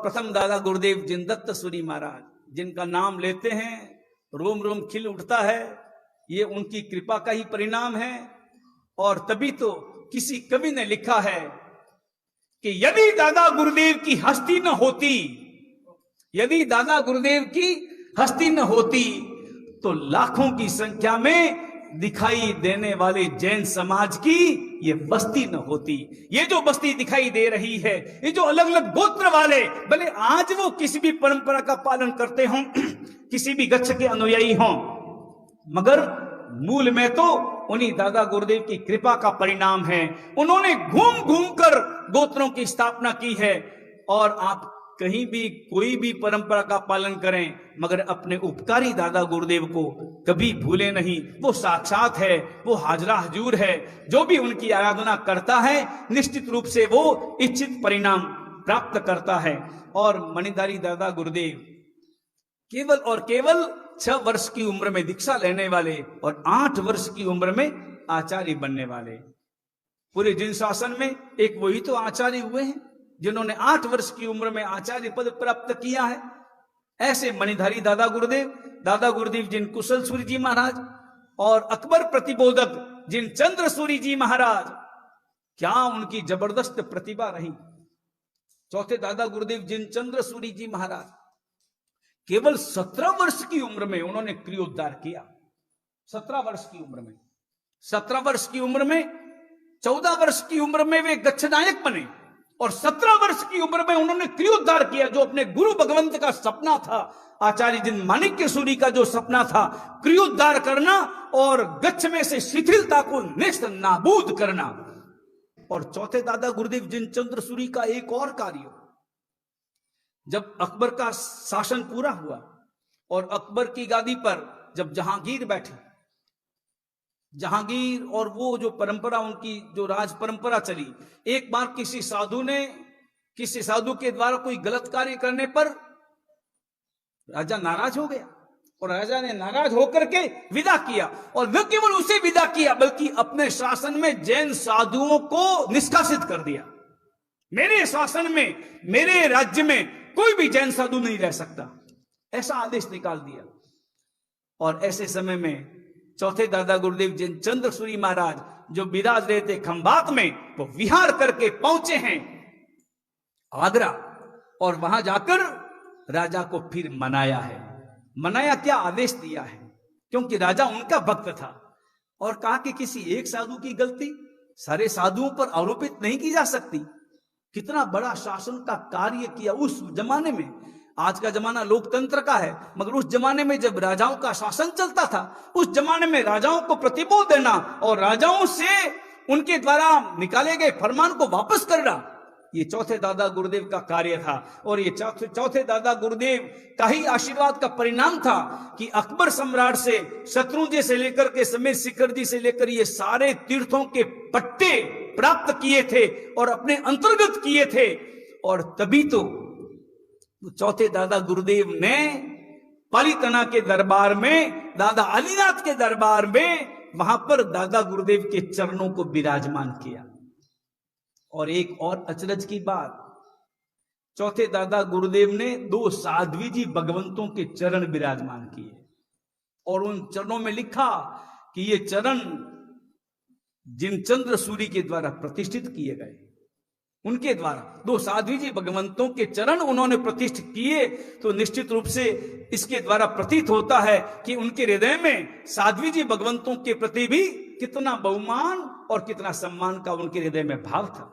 प्रथम दादा गुरुदेव जिनदत्त सूरी महाराज, जिनका नाम लेते हैं रोम रोम खिल उठता है, ये उनकी कृपा का ही परिणाम है। और तभी तो किसी कवि ने लिखा है कि यदि दादा गुरुदेव की हस्ती न होती, यदि दादा गुरुदेव की हस्ती न होती तो लाखों की संख्या में दिखाई देने वाले जैन समाज की ये बस्ती न होती। ये जो बस्ती दिखाई दे रही है, ये जो अलग अलग गोत्र वाले, भले आज वो किसी भी परंपरा का पालन करते हों, किसी भी गच्छ के अनुयायी हों, मगर मूल में तो उन्हीं दादा गुरुदेव की कृपा का परिणाम है। उन्होंने घूम घूम कर गोत्रों की स्थापना की है। और आप कहीं भी कोई भी परंपरा का पालन करें, मगर अपने उपकारी दादा गुरुदेव को कभी भूले नहीं। वो साक्षात है, वो हाजरा हजूर है। जो भी उनकी आराधना करता है निश्चित रूप से वो इच्छित परिणाम प्राप्त करता है। और मणिधारी दादा गुरुदेव केवल और केवल 6 वर्ष की उम्र में दीक्षा लेने वाले और 8 वर्ष की उम्र में आचार्य बनने वाले। पूरे जिन शासन में एक वही तो आचार्य हुए हैं जिन्होंने 8 वर्ष की उम्र में आचार्य पद प्राप्त किया है। ऐसे मणिधारी दादा गुरुदेव जिन कुशल सूरी जी महाराज और अकबर प्रतिबोधक जिन चंद्र सूरी जी महाराज, क्या उनकी जबरदस्त प्रतिभा रही। चौथे दादा गुरुदेव जिन चंद्र सूरी जी महाराज केवल 17 वर्ष की उम्र में उन्होंने क्रियोद्धार किया। 17 वर्ष की उम्र में, 17 वर्ष की उम्र में, 14 वर्ष की उम्र में वे गच्छनायक बने और 17 वर्ष की उम्र में उन्होंने क्रियोद्धार किया। जो अपने गुरु भगवंत का सपना था, आचार्य जिन माणिक्य सूरी का जो सपना था, क्रियोद्धार करना और गच्छ में से शिथिलता को नेस्त नाबूद करना। और चौथे दादा गुरुदेव जिन चंद्र सूरी का एक और कार्य, जब अकबर का शासन पूरा हुआ और अकबर की गादी पर जब जहांगीर बैठे, जहांगीर और वो जो परंपरा उनकी जो राज परंपरा चली, एक बार किसी साधु के द्वारा कोई गलत कार्य करने पर राजा नाराज हो गया और राजा ने नाराज होकर के विदा किया। और न केवल उसे विदा किया बल्कि अपने शासन में जैन साधुओं को निष्कासित कर दिया। मेरे शासन में, मेरे राज्य में कोई भी जैन साधु नहीं रह सकता, ऐसा आदेश निकाल दिया। और ऐसे समय में चौथे दादा गुरुदेव जिन चंद्र सूरी महाराज जो विराज रहे थे खंबात में, वो विहार करके पहुंचे हैं आगरा और वहां जाकर राजा को फिर मनाया है। मनाया क्या, आदेश दिया है, क्योंकि राजा उनका भक्त था। और कहा कि किसी एक साधु की गलती सारे साधुओं पर आरोपित नहीं की जा सकती। कितना बड़ा शासन का कार्य किया उस जमाने में। आज का जमाना लोकतंत्र का है, मगर उस जमाने में जब राजाओं का शासन चलता था, उस जमाने में राजाओं को प्रतिबोध देना और राजाओं से उनके द्वारा निकाले गए फरमान को वापस करना, ये चौथे दादा गुरुदेव का कार्य था। और ये चौथे दादा गुरुदेव का ही आशीर्वाद का परिणाम था कि अकबर सम्राट से, शत्रुंजय से लेकर के समीर शिखर जी से लेकर ये सारे तीर्थों के पट्टे प्राप्त किए थे और अपने अंतर्गत किए थे। और तभी तो चौथे दादा गुरुदेव ने पालीताना के दरबार में, दादा अलीनाथ के दरबार में, वहां पर दादा गुरुदेव के चरणों को विराजमान किया। और एक और अचरज की बात, चौथे दादा गुरुदेव ने 2 साध्वी जी भगवंतों के चरण विराजमान किए और उन चरणों में लिखा कि ये चरण जिन चंद्र सूरी के द्वारा प्रतिष्ठित किए गए, उनके द्वारा 2 साध्वी जी भगवंतों के चरण उन्होंने प्रतिष्ठित किए। तो निश्चित रूप से इसके द्वारा प्रतीत होता है कि उनके हृदय में साध्वी जी भगवंतों के प्रति भी कितना बहुमान और कितना सम्मान का उनके हृदय में भाव था।